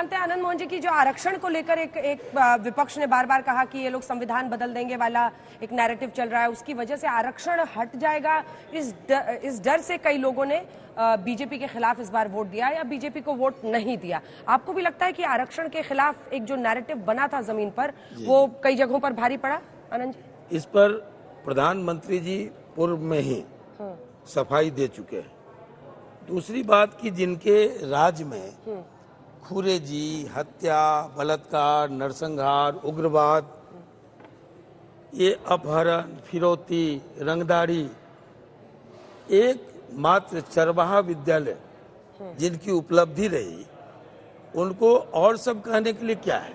जानते हैं आनंद मोहन जी की जो आरक्षण को लेकर एक विपक्ष ने बार बार कहा कि ये लोग संविधान बदल देंगे वाला एक नैरेटिव चल रहा है, उसकी वजह से आरक्षण हट जाएगा। इस डर से कई लोगों ने बीजेपी के खिलाफ इस बार वोट दिया या बीजेपी को वोट नहीं दिया। आपको भी लगता है कि आरक्षण के खिलाफ एक जो नैरेटिव बना था जमीन पर वो कई जगहों पर भारी पड़ा? आनंद जी, इस पर प्रधानमंत्री जी पूर्व में ही सफाई दे चुके हैं। दूसरी बात कि जिनके राज्य में खुरेजी, हत्या, बलात्कार, नरसंहार, उग्रवाद, ये अपहरण, फिरौती, रंगदारी, एक मात्र चरवाहा विद्यालय जिनकी उपलब्धि रही, उनको और सब कहने के लिए क्या है?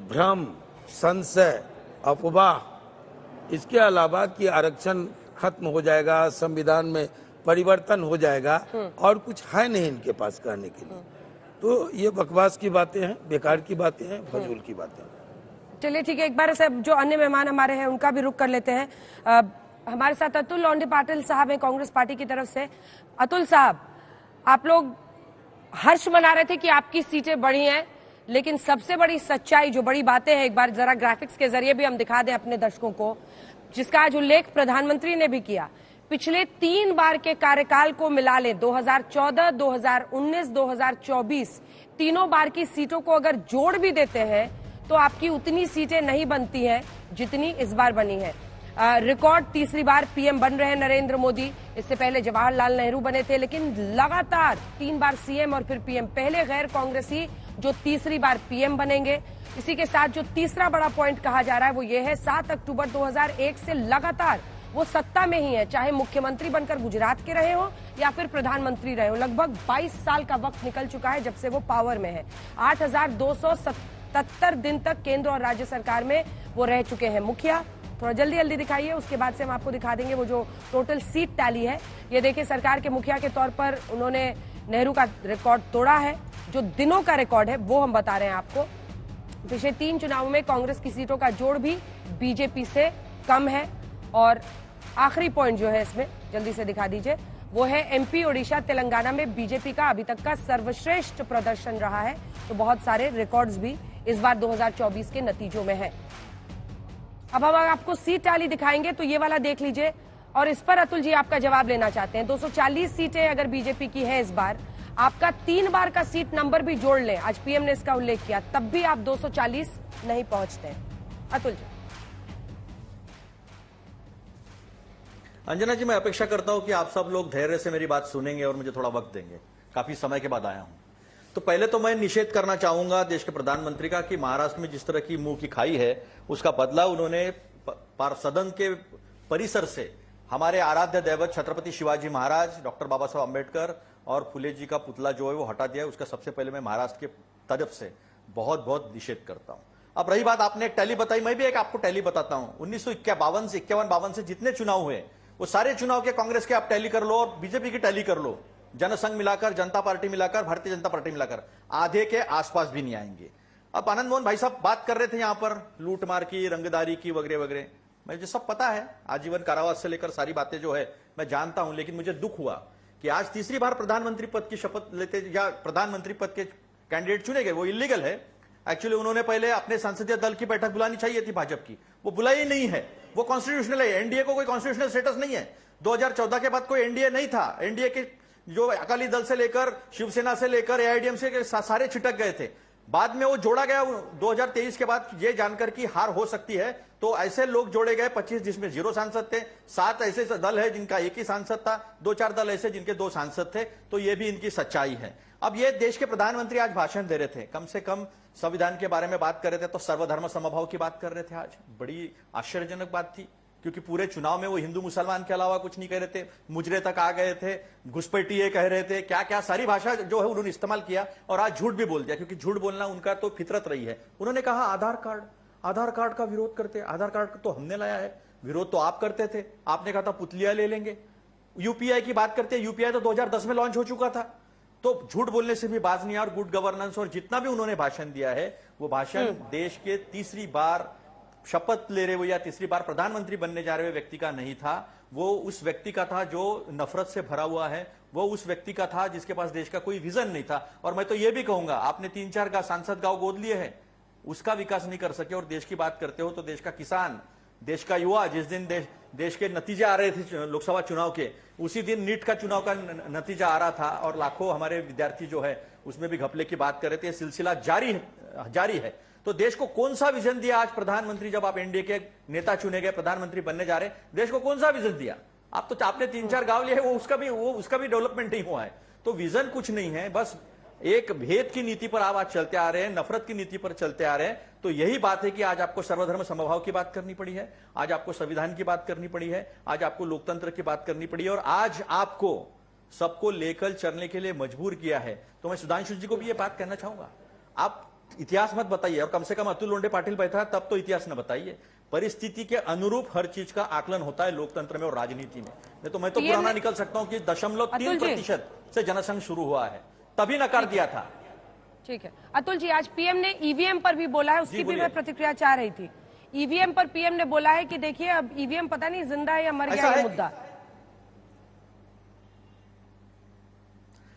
भ्रम, संशय, अफवाह। इसके अलावा कि आरक्षण खत्म हो जाएगा, संविधान में परिवर्तन हो जाएगा, और कुछ है नहीं इनके पास कहने के लिए। तो ये बकवास की बातें हैं, बेकार की बातें हैं, फजूल की बातें हैं। चलिए ठीक है, एक बार ऐसे जो अन्य मेहमान हमारे हैं उनका भी रुख कर लेते हैं। हमारे साथ अतुल लोंढे पाटिल साहब हैं कांग्रेस पार्टी की तरफ से। अतुल साहब, आप लोग हर्ष मना रहे थे कि आपकी सीटें बढ़ी हैं, लेकिन सबसे बड़ी सच्चाई, जो बड़ी बातें हैं, एक बार जरा ग्राफिक्स के जरिए भी हम दिखा दें अपने दर्शकों को, जिसका आज उल्लेख प्रधानमंत्री ने भी किया। पिछले 3 बार के कार्यकाल को मिला ले, 2014, 2019, 2024, तीनों बार की सीटों को अगर जोड़ भी देते हैं तो आपकी उतनी सीटें नहीं बनती हैं जितनी इस बार बनी है। रिकॉर्ड तीसरी बार पीएम बन रहे हैं नरेंद्र मोदी। इससे पहले जवाहरलाल नेहरू बने थे, लेकिन लगातार 3 बार सीएम और फिर पीएम, पहले गैर कांग्रेसी जो तीसरी बार पीएम बनेंगे। इसी के साथ जो तीसरा बड़ा पॉइंट कहा जा रहा है वो ये है, 7 अक्टूबर 2001 से लगातार वो सत्ता में ही है, चाहे मुख्यमंत्री बनकर गुजरात के रहे हो या फिर प्रधानमंत्री रहे हो। लगभग 22 साल का वक्त निकल चुका है जब से वो पावर में है। 8,277 दिन तक केंद्र और राज्य सरकार में वो रह चुके हैं मुखिया। थोड़ा जल्दी जल्दी दिखाइए, उसके बाद से हम आपको दिखा देंगे वो जो टोटल सीट टैली है। ये देखिए, सरकार के मुखिया के तौर पर उन्होंने नेहरू का रिकॉर्ड तोड़ा है। जो दिनों का रिकॉर्ड है वो हम बता रहे हैं आपको। पिछले 3 चुनावों में कांग्रेस की सीटों का जोड़ भी बीजेपी से कम है। और आखिरी पॉइंट जो है इसमें जल्दी से दिखा दीजिए, वो है एमपी, ओडिशा, तेलंगाना में बीजेपी का अभी तक का सर्वश्रेष्ठ प्रदर्शन रहा है। तो बहुत सारे रिकॉर्ड्स भी इस बार 2024 के नतीजों में है। अब हम आपको सीट टैली दिखाएंगे, तो ये वाला देख लीजिए, और इस पर अतुल जी आपका जवाब लेना चाहते हैं। 240 सीटें अगर बीजेपी की है इस बार, आपका 3 बार का सीट नंबर भी जोड़ लें, आज पीएम ने इसका उल्लेख किया, तब भी आप 240 नहीं पहुंचते हैं। अतुल जी। अंजना जी, मैं अपेक्षा करता हूं कि आप सब लोग धैर्य से मेरी बात सुनेंगे और मुझे थोड़ा वक्त देंगे। काफी समय के बाद आया हूं। तो पहले तो मैं निषेध करना चाहूंगा देश के प्रधानमंत्री का कि महाराष्ट्र में जिस तरह की मुंह की खाई है, उसका बदला उन्होंने सदन के परिसर से हमारे आराध्य दैवत छत्रपति शिवाजी महाराज, डॉक्टर बाबा साहब अम्बेडकर और फुले जी का पुतला जो है वो हटा दिया है। उसका सबसे पहले मैं महाराष्ट्र के तरफ से बहुत बहुत निषेध करता हूं। अब रही बात, आपने एक टैली बताई, मैं भी एक आपको टैली बताता हूं। 1951 से 51-52 से जितने चुनाव हुए, वो सारे चुनाव के कांग्रेस के आप टैली कर लो और बीजेपी की टैली कर लो, जनसंघ मिलाकर, जनता पार्टी मिलाकर, भारतीय जनता पार्टी मिलाकर, आधे के आसपास भी नहीं आएंगे। अब आनंद मोहन भाई साहब बात कर रहे थे यहां पर लूटमार की, रंगदारी की, वगैरह वगैरह, मुझे सब पता है। आजीवन कारावास से लेकर सारी बातें जो है मैं जानता हूं। लेकिन मुझे दुख हुआ कि आज तीसरी बार प्रधानमंत्री पद की शपथ लेते या प्रधानमंत्री पद के कैंडिडेट चुने गए, वो इलीगल है। एक्चुअली उन्होंने पहले अपने संसदीय दल की बैठक बुलानी चाहिए थी भाजपा की, वो बुलाई नहीं है। वो कॉन्स्टिट्यूशनल है, एनडीए को कोई कॉन्स्टिट्यूशनल स्टेटस नहीं है। 2014 के बाद कोई एनडीए नहीं था। एनडीए के जो अकाली दल से लेकर, शिवसेना से लेकर, एआईडीएमके के सारे छिटक गए थे। बाद में वो जोड़ा गया 2023 के बाद, ये जानकर कि हार हो सकती है, तो ऐसे लोग जोड़े गए 25, जिसमें 0 सांसद थे। 7 ऐसे दल है जिनका 1 ही सांसद था, 2-4 दल ऐसे जिनके 2 सांसद थे। तो ये भी इनकी सच्चाई है। अब ये देश के प्रधानमंत्री आज भाषण दे रहे थे, कम से कम संविधान के बारे में बात कर रहे थे, तो सर्वधर्म समभाव की बात कर रहे थे। आज बड़ी आश्चर्यजनक बात थी, क्योंकि पूरे चुनाव में वो हिंदू मुसलमान के अलावा कुछ नहीं कह रहे थे। मुजरे तक आ गए थे, घुसपैठिए कह रहे थे, क्या क्या सारी भाषा जो है उन्होंने इस्तेमाल किया। और आज झूठ भी बोल दिया, क्योंकि झूठ बोलना उनका तो फितरत रही है। उन्होंने कहा आधार कार्ड का विरोध करते, आधार कार्ड तो हमने लाया है, विरोध तो आप करते थे। आपने कहा था पुतलियां ले लेंगे। यूपीआई की बात करते हैं, यूपीआई तो 2010 में लॉन्च हो चुका था। तो झूठ बोलने से भी बाज नहीं। और गुड गवर्नेंस और जितना भी उन्होंने भाषण दिया है, वो भाषण देश के तीसरी बार शपथ ले रहे हुए या तीसरी बार प्रधानमंत्री बनने जा रहे हुए व्यक्ति का नहीं था, वो उस व्यक्ति का था जो नफरत से भरा हुआ है, वो उस व्यक्ति का था जिसके पास देश का कोई विजन नहीं था। और मैं तो ये भी कहूंगा, आपने 3-4 सांसद गांव गोद लिए हैं, उसका विकास नहीं कर सके। और देश की बात करते हो तो देश का किसान, देश का युवा, जिस दिन देश के नतीजे आ रहे थे लोकसभा चुनाव के, उसी दिन नीट का चुनाव का नतीजा आ रहा था और लाखों हमारे विद्यार्थी जो है उसमें भी घपले की बात कर रहे थे। सिलसिला जारी है। तो देश को कौन सा विजन दिया आज प्रधानमंत्री, जब आप एनडीए के नेता चुने गए, प्रधानमंत्री बनने जा रहे, देश को कौन सा विजन दिया? आपने 3-4 गांव लिए, वो उसका भी डेवलपमेंट नहीं हुआ है। तो विजन कुछ नहीं है, बस एक भेद की नीति पर आप आज चलते आ रहे हैं, नफरत की नीति पर चलते आ रहे हैं। तो यही बात है कि आज आपको सर्वधर्म समभाव की बात करनी पड़ी है, आज आपको संविधान की बात करनी पड़ी है, आज आपको लोकतंत्र की बात करनी पड़ी है, और आज आपको सबको लेकर चलने के लिए मजबूर किया है। तो मैं सुधांशु जी को भी ये बात कहना चाहूंगा, आप इतिहास मत बताइए, और कम से कम अतुल लोंढे पाटिल बैठा तब तो इतिहास न बताइए। परिस्थिति के अनुरूप हर चीज का आकलन होता है लोकतंत्र में और राजनीति में। नहीं तो मैं तो पुराना निकल सकता हूं कि 0.3% से जनसंघ शुरू हुआ है, तभी नकार दिया था। ठीक है अतुल जी, आज पीएम ने ईवीएम पर भी बोला है, उसकी भी मैं प्रतिक्रिया चाह रही थी। ईवीएम पर पीएम ने बोला है कि देखिए अब ईवीएम पता नहीं जिंदा है या मर गया है मुद्दा।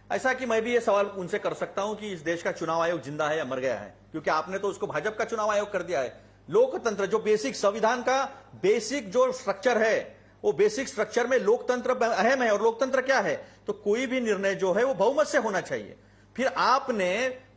ऐसा कि मैं भी ये सवाल उनसे कर सकता हूं कि इस देश का चुनाव आयोग जिंदा है या मर गया है, क्योंकि आपने तो उसको भाजपा का चुनाव आयोग कर दिया है। लोकतंत्र जो बेसिक संविधान का बेसिक जो स्ट्रक्चर है, वो बेसिक स्ट्रक्चर में लोकतंत्र अहम है। और लोकतंत्र क्या है? तो कोई भी निर्णय जो है वो बहुमत से होना चाहिए। फिर आपने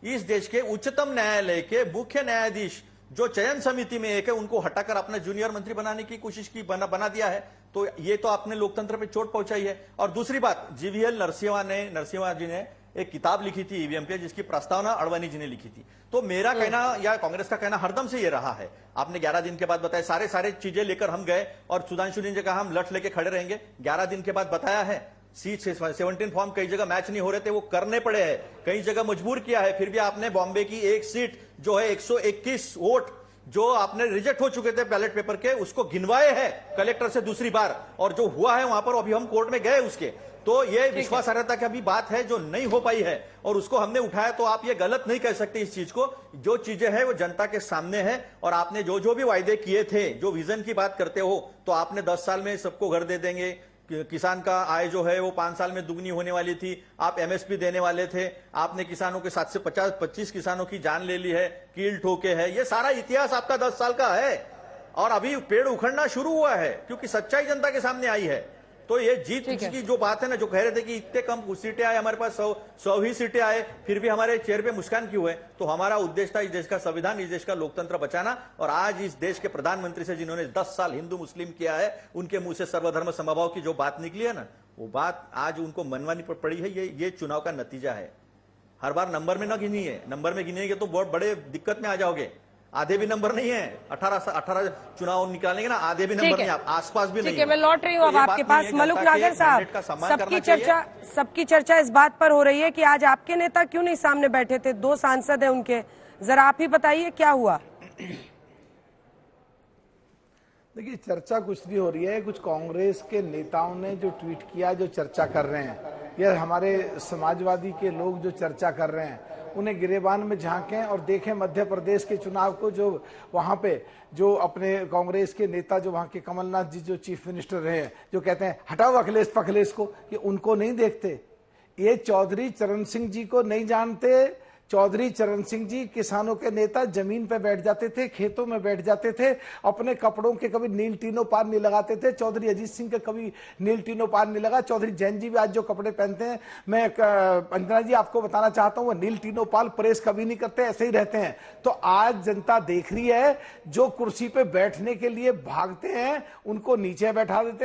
इस देश के उच्चतम न्यायालय के मुख्य न्यायाधीश जो चयन समिति में एक है, उनको हटाकर अपना जूनियर मंत्री बनाने की कोशिश की, बना दिया है। तो ये तो आपने लोकतंत्र पे चोट पहुंचाई है। और दूसरी बात, जीवीएल नरसिम्हा जी ने एक किताब लिखी थी ईवीएम पे, जिसकी प्रस्तावना अडवाणी जी ने लिखी थी। तो मेरा कहना या कांग्रेस का कहना हरदम से ये रहा है, आपने 11 दिन के बाद बताया, सारे चीजें लेकर हम गए और सुधांशु जी ने कहा हम लठ लेके खड़े रहेंगे। 11 दिन के बाद बताया है, सीट 17 फॉर्म कई जगह मैच नहीं हो रहे थे, वो करने पड़े हैं, कई जगह मजबूर किया है। फिर भी आपने बॉम्बे की एक सीट जो है 121 वोट जो आपने रिजेक्ट हो चुके थे बैलेट पेपर के, उसको गिनवाए हैं कलेक्टर से दूसरी बार, और जो हुआ है वहां पर अभी हम कोर्ट में गए उसके। तो ये विश्वासार्हता की अभी बात है जो नहीं हो पाई है और उसको हमने उठाया। तो आप ये गलत नहीं कह सकते इस चीज को, जो चीजें हैं वो जनता के सामने है। और आपने जो भी वायदे किए थे, जो विजन की बात करते हो, तो आपने 10 साल में सबको घर दे देंगे, किसान का आय जो है वो 5 साल में दुगनी होने वाली थी, आप एमएसपी देने वाले थे, आपने किसानों के 7 से 25 किसानों की जान ले ली है, कील ठोके है। ये सारा इतिहास आपका 10 साल का है और अभी पेड़ उखड़ना शुरू हुआ है, क्योंकि सच्चाई जनता के सामने आई है। तो ये जीत की जो बात है ना, जो कह रहे थे कि इतने कम सीटें आए, हमारे पास 100 ही सीटें आए, फिर भी हमारे चेहरे पे मुस्कान क्यों है? तो हमारा उद्देश्य था इस देश का संविधान, इस देश का लोकतंत्र बचाना। और आज इस देश के प्रधानमंत्री से जिन्होंने 10 साल हिंदू मुस्लिम किया है, उनके मुंह से सर्वधर्म समभाव की जो बात निकली है ना, वो बात आज उनको मनवानी पड़ी है। ये चुनाव का नतीजा है। हर बार नंबर में न गिनिए, नंबर में गिनेंगे तो बहुत बड़े दिक्कत में आ जाओगे। आधे भी नंबर नहीं है, 18 चुनाव निकालेंगे ना, आधे भी नंबर नहीं, आसपास भी नहीं। ठीक है, मैं लौट रही हूँ अब आपके पास। मलुक नागर साहब, सबकी चर्चा इस बात पर हो रही है कि आज आपके नेता क्यों नहीं सामने बैठे थे? 2 सांसद हैं उनके, जरा आप ही बताइए क्या हुआ। देखिए, चर्चा कुछ नहीं हो रही है। कुछ कांग्रेस के नेताओं ने जो ट्वीट किया, जो चर्चा कर रहे हैं, या हमारे समाजवादी के लोग जो चर्चा कर रहे हैं, उन्हें गिरेबान में झांकें और देखें मध्य प्रदेश के चुनाव को। जो वहां पे जो अपने कांग्रेस के नेता, जो वहां के कमलनाथ जी जो चीफ मिनिस्टर रहे हैं, जो कहते हैं हटाओ अखिलेश पखलेश को, ये उनको नहीं देखते। ये चौधरी चरण सिंह जी को नहीं जानते। चौधरी चरण सिंह जी किसानों के नेता, जमीन पे बैठ जाते थे, खेतों में बैठ जाते थे, अपने कपड़ों के कभी नील टीनो पार नहीं लगाते थे। चौधरी अजीत सिंह के कभी नील टीनो पार नहीं लगा। चौधरी जैन जी भी आज जो कपड़े पहनते हैं, मैं अंजना जी आपको बताना चाहता हूं, वो नील टीनो पाल प्रेस कभी नहीं करते, ऐसे ही रहते हैं। तो आज जनता देख रही है, जो कुर्सी पे बैठने के लिए भागते हैं उनको नीचे बैठा देते